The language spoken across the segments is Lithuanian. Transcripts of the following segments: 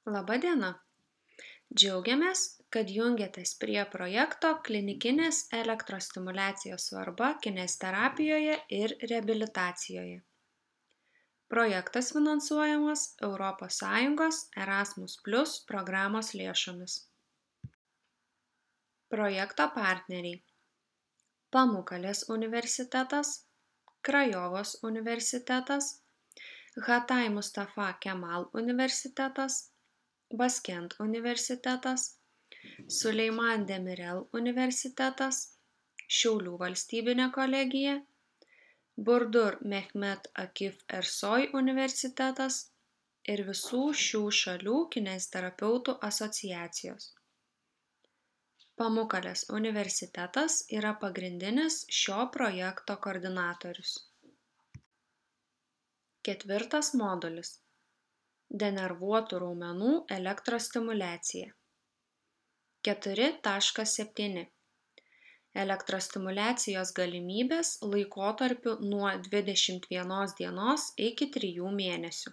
Laba diena. Džiaugiamės, kad jungiatės prie projekto klinikinės elektrostimuliacijos svarba kineziterapijoje ir reabilitacijoje. Projektas finansuojamas ES Erasmus+ programos lėšomis. Projekto partneriai: Pamukalės universitetas, Krajovos universitetas, Hatay Mustafa Kemal universitetas, Baskent universitetas, Suleiman Demirel universitetas, Šiaulių valstybinė kolegija, Burdur Mehmet Akif Ersoy universitetas ir visų šių šalių kineziterapeutų asociacijos. Pamukalės universitetas yra pagrindinis šio projekto koordinatorius. 4. modulis – denervuotų raumenų elektrostimuliacija. 4.7 – elektrostimuliacijos galimybės laikotarpiu nuo 21 dienos iki 3 mėnesių.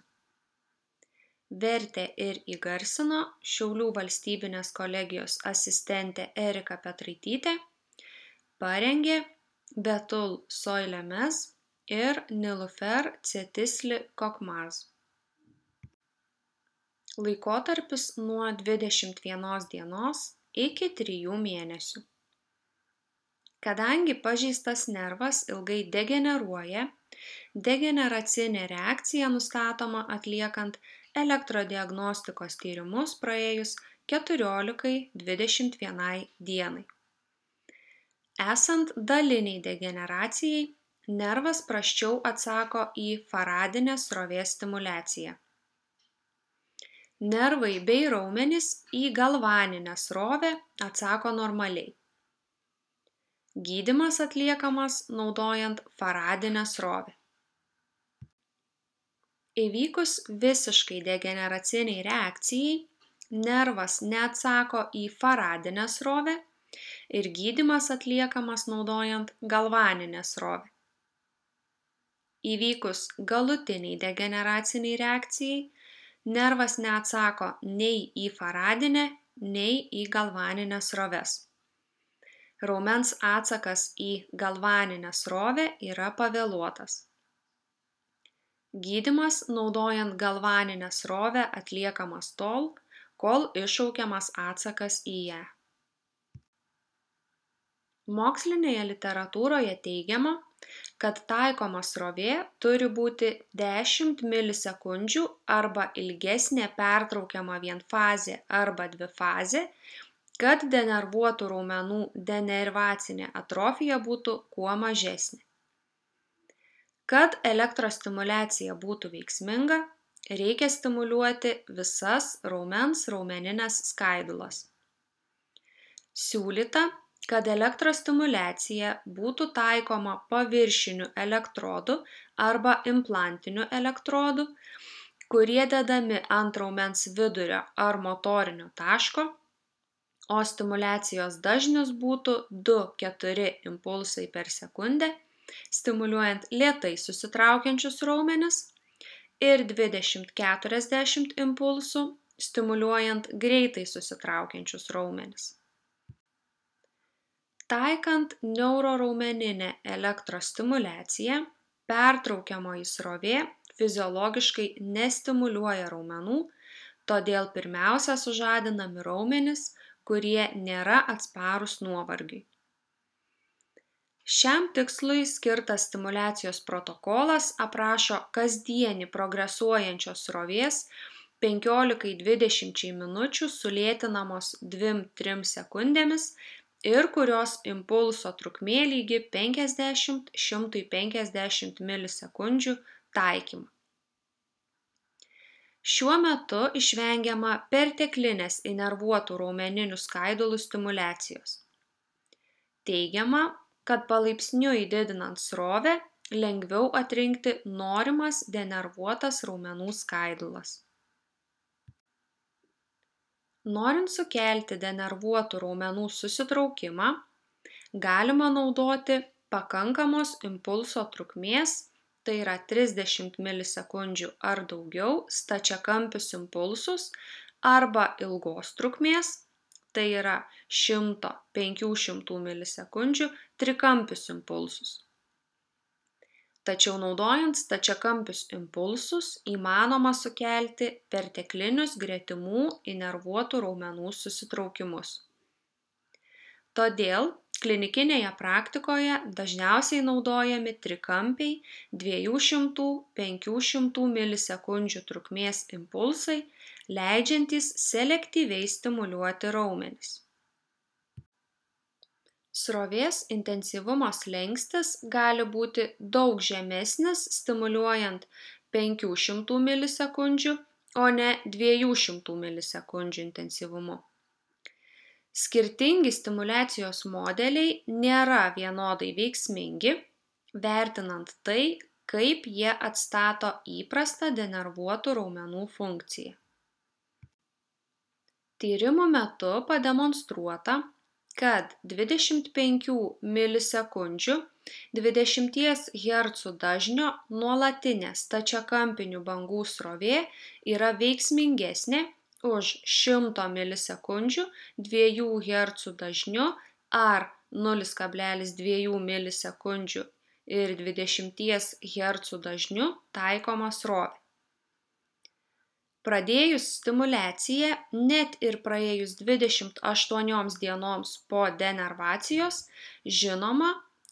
Vertė ir įgarsino Šiaulių valstybinės kolegijos asistentė Erika Petraitytė, parengė Betul Soilemez ir Nilufer Cetisli Kokmaz. Laikotarpis nuo 21 dienos iki 3 mėnesių. Kadangi pažeistas nervas ilgai degeneruoja, degeneracinė reakcija nustatoma atliekant elektrodiagnostikos tyrimus praėjus 14–21 dienai. Esant daliniai degeneracijai, nervas prasčiau atsako į faradinės srovės stimuliaciją. Nervai bei raumenys į galvaninę srovę atsako normaliai. Gydymas atliekamas naudojant faradinę srovę. Įvykus visiškai degeneraciniai reakcijai, nervas neatsako į faradinę srovę ir gydymas atliekamas naudojant galvaninę srovę. Įvykus galutiniai degeneraciniai reakcijai, nervas neatsako nei į faradinę, nei į galvaninę sroves. Raumens atsakas į galvaninę srovę yra pavėluotas. Gydymas naudojant galvaninę srovę atliekamas tol, kol iššaukiamas atsakas į ją. Mokslinėje literatūroje teigiama, kad taikoma srovė turi būti 10 milisekundžių arba ilgesnė pertraukiama vienfazė arba dvifazė, kad denervuotų raumenų denervacinė atrofija būtų kuo mažesnė. Kad elektrostimuliacija būtų veiksminga, reikia stimuliuoti visas raumeninės skaidulas. Siūlyta, kad elektrostimuliacija būtų taikoma paviršinių elektrodų arba implantinių elektrodų, kurie dedami ant raumens vidurio ar motorinio taško, o stimuliacijos dažnis būtų 2–4 impulsai per sekundę, stimuliuojant lėtai susitraukiančius raumenis ir 20–40 impulsų, stimuliuojant greitai susitraukiančius raumenis. Taikant neuroraumeninę elektrostimuliaciją, pertraukiamoji srovė fiziologiškai nestimuliuoja raumenų, todėl pirmiausia sužadinami raumenys, kurie nėra atsparūs nuovargiui. Šiam tikslui skirtas stimuliacijos protokolas aprašo kasdienį progresuojančios srovės 15–20 minučių sulėtinamos 2–3 sekundėmis ir kurios impulso trukmė lygi 50–150 milisekundžių taikymą. Šiuo metu išvengiama perteklinės įnervuotų raumeninių skaidulų stimuliacijos. Teigiama, kad palaipsniui didinant srovę, lengviau atrinkti norimas denervuotas raumenų skaidulas. Norint sukelti denervuotų raumenų susitraukimą, galima naudoti pakankamos impulso trukmės, tai yra 30 milisekundžių ar daugiau, stačiakampius impulsus arba ilgos trukmės, tai yra 100–500 milisekundžių trikampius impulsus. Tačiau naudojant stačiakampius impulsus įmanoma sukelti perteklinius gretimų įnervuotų raumenų susitraukimus. Todėl klinikinėje praktikoje dažniausiai naudojami trikampiai 200–500 milisekundžių trukmės impulsai, leidžiantys selektyviai stimuliuoti raumenis. Srovės intensyvumo slenkstis gali būti daug žemesnis stimuliuojant 500 milisekundžių, o ne 200 milisekundžių intensyvumu. Skirtingi stimuliacijos modeliai nėra vienodai veiksmingi, vertinant tai, kaip jie atstato įprastą denervuotų raumenų funkciją. Tyrimų metu pademonstruota, kad 25 milisekundžių 20 Hz dažnio nuolatinė stačiakampinių bangų srovė yra veiksmingesnė už 100 milisekundžių 2 Hz dažniu ar 0,2 milisekundžių ir 20 Hz dažniu taikomą srovę. Pradėjus stimuliaciją, net ir praėjus 28 dienoms po denervacijos, žinoma,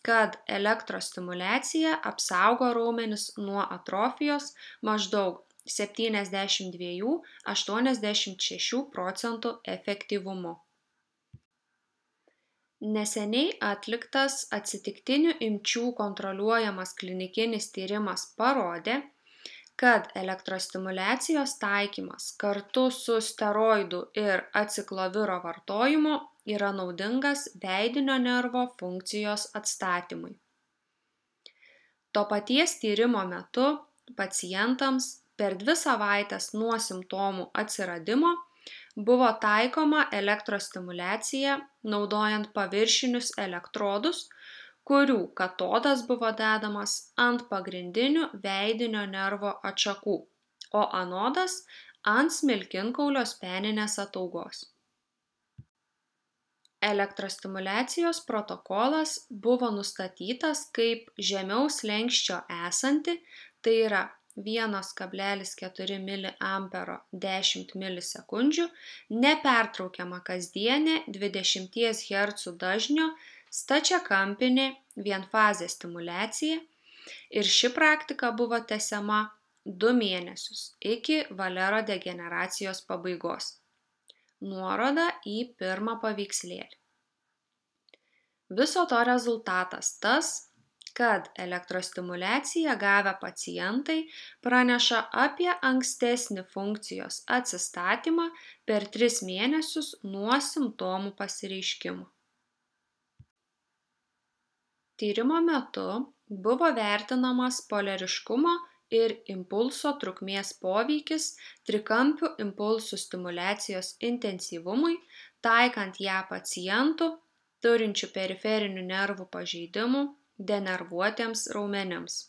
kad elektrostimuliacija apsaugo raumenis nuo atrofijos maždaug 72–86% efektyvumu. Neseniai atliktas atsitiktinių imčių kontroliuojamas klinikinis tyrimas parodė, kad elektrostimuliacijos taikymas kartu su steroidų ir acikloviro vartojimu yra naudingas veidinio nervo funkcijos atstatymui. To paties tyrimo metu pacientams per 2 savaites nuo simptomų atsiradimo buvo taikoma elektrostimuliacija naudojant paviršinius elektrodus, kurių katodas buvo dedamas ant pagrindinių veidinio nervo atšakų, o anodas ant smilkinkaulio speninės ataugos. Elektrostimuliacijos protokolas buvo nustatytas kaip žemiau slenksčio esanti, tai yra 1,4 mA 10 milisekundžių, nepertraukiama kasdienė 20 Hz dažnio stačiakampinė vienfazė stimuliacija ir ši praktika buvo tęsiama 2 mėnesius iki Valero degeneracijos pabaigos. Nuoroda į pirmą paveikslėlį. Viso to rezultatas tas, kad elektrostimuliaciją gavę pacientai praneša apie ankstesnį funkcijos atsistatymą per 3 mėnesius nuo simptomų pasireiškimo. Tyrimo metu buvo vertinamas poliariškumo ir impulso trukmės poveikis trikampių impulsų stimuliacijos intensyvumui, taikant ją pacientų turinčių periferinių nervų pažeidimų denervuotiems raumenims.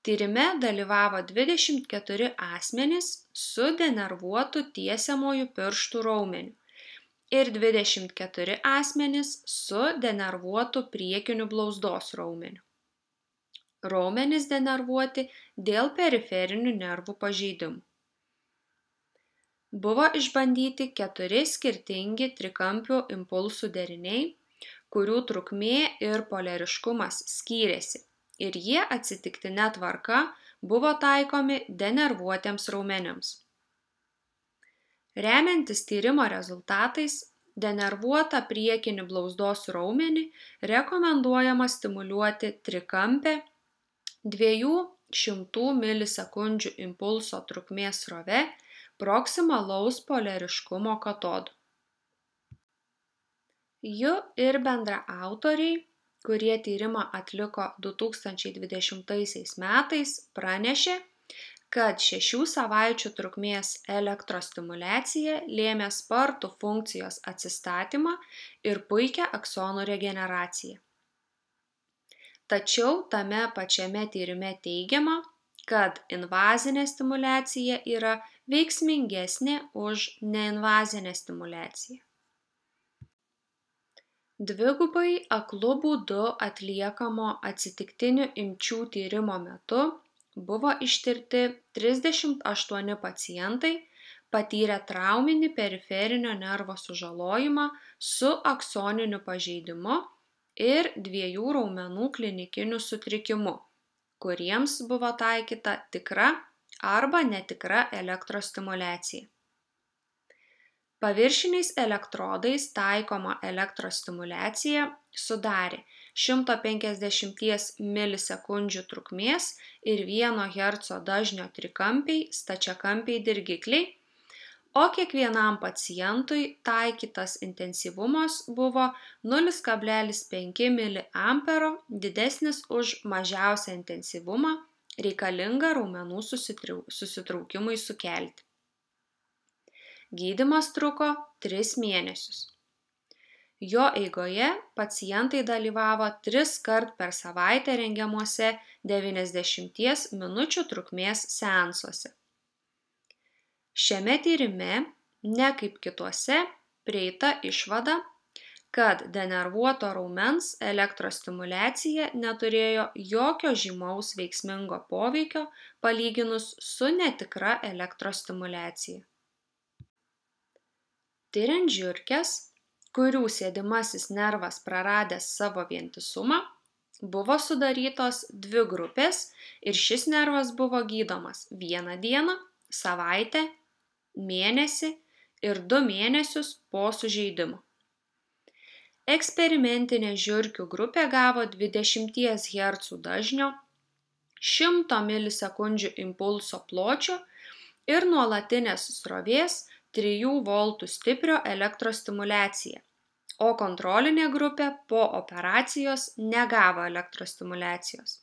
Tyrime dalyvavo 24 asmenys su denervuotu tiesiamuoju pirštų raumeniu ir 24 asmenys su denervuotu priekiniu blauzdos raumeniu. Raumenys denervuoti dėl periferinių nervų pažeidimų. Buvo išbandyti 4 skirtingi trikampių impulsų deriniai, kurių trukmė ir poliariškumas skyrėsi ir jie atsitiktine tvarka buvo taikomi denervuotiems raumenims. Remiantis tyrimo rezultatais, denervuotą priekinį blauzdos raumenį rekomenduojama stimuliuoti trikampę 200 milisekundžių impulso trukmės srove proksimalaus poliariškumo katodu. Ju ir bendraautoriai, kurie tyrimą atliko 2020 metais, pranešė, kad 6 savaičių trukmės elektrostimuliacija lėmė spartų funkcijos atsistatymą ir puikią aksonų regeneraciją. Tačiau tame pačiame tyrime teigiama, kad invazinė stimuliacija yra veiksmingesnė už neinvazinę stimuliaciją. Dvigubai aklu būdu atliekamo atsitiktinių imčių tyrimo metu buvo ištirti 38 pacientai patyrę trauminį periferinio nervo sužalojimą su aksoniniu pažeidimu ir 2 raumenų klinikiniu sutrikimu, kuriems buvo taikyta tikra arba netikra elektrostimuliacija. Paviršiniais elektrodais taikoma elektrostimuliacija sudarė 150 milisekundžių trukmės ir 1 Hz dažnio trikampiai stačiakampiai dirgikliai, o kiekvienam pacientui taikytas intensyvumas buvo 0,5 mA didesnis už mažiausią intensyvumą reikalingą raumenų susitraukimui sukelti. Gydymas truko 3 mėnesius. Jo eigoje pacientai dalyvavo 3 kart per savaitę rengiamuose 90 minučių trukmės seansuose. Šiame tyrime, ne kaip kituose, prieita išvada, kad denervuoto raumens elektrostimuliacija neturėjo jokio žymaus veiksmingo poveikio palyginus su netikra elektrostimuliacija. Tiriant žiurkes, kurių sėdimasis nervas praradęs savo vientisumą, buvo sudarytos 2 grupės ir šis nervas buvo gydomas 1 dieną, savaitę, mėnesį ir 2 mėnesius po sužeidimo. Eksperimentinė žiurkių grupė gavo 20 Hz dažnio, 100 milisekundžių impulso pločio ir nuolatinės srovės 3 V stiprio elektrostimuliacija, o kontrolinė grupė po operacijos negavo elektrostimuliacijos.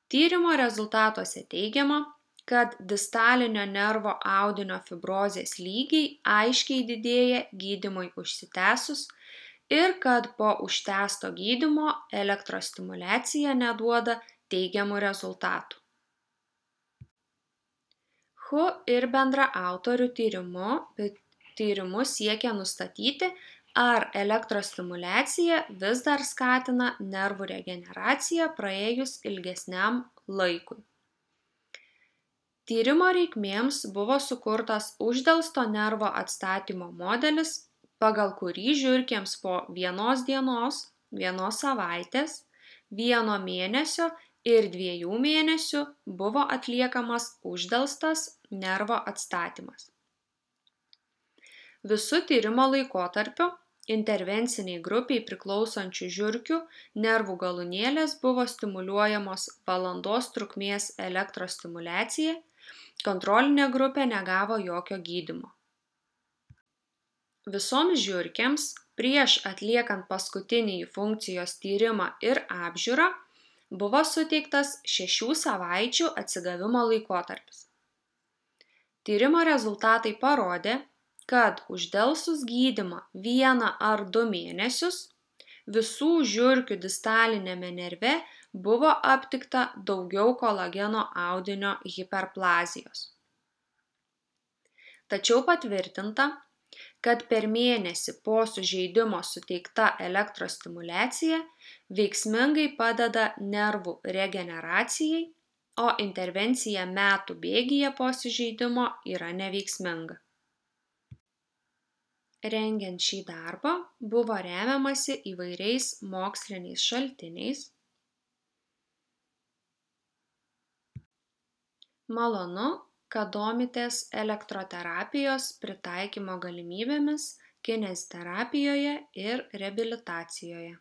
Tyrimo rezultatuose teigiama, kad distalinio nervo audinio fibrozės lygiai aiškiai didėja gydymui užsitęsus ir kad po užtęsto gydymo elektrostimuliacija neduoda teigiamų rezultatų. Hu ir bendraautorių tyrimu siekia nustatyti, ar elektrostimuliacija vis dar skatina nervų regeneraciją praėjus ilgesniam laikui. Tyrimo reikmėms buvo sukurtas uždelsto nervo atstatymo modelis, pagal kurį žiurkėms po 1 dienos, 1 savaitės, 1 mėnesio ir 2 mėnesių buvo atliekamas uždelstas nervo atstatymas. Visų tyrimo laikotarpiu intervenciniai grupiai priklausančių žiurkių nervų galūnėlės buvo stimuliuojamos valandos trukmės elektrostimuliacija, kontrolinė grupė negavo jokio gydymo. Visoms žiurkėms prieš atliekant paskutinį funkcijos tyrimą ir apžiūrą buvo suteiktas 6 savaičių atsigavimo laikotarpis. Tyrimo rezultatai parodė, kad uždelsus gydymą 1 ar 2 mėnesius visų žiurkių distalinėme nerve buvo aptikta daugiau kolageno audinio hiperplazijos. Tačiau patvirtinta, kad per mėnesį po sužeidimo suteikta elektrostimuliacija veiksmingai padeda nervų regeneracijai, o intervencija metų bėgyje po sužeidimo yra neveiksminga. Rengiant šį darbą buvo remiamasi įvairiais moksliniais šaltiniais. Malonu, kad domitės elektroterapijos pritaikymo galimybėmis kineziterapijoje ir reabilitacijoje.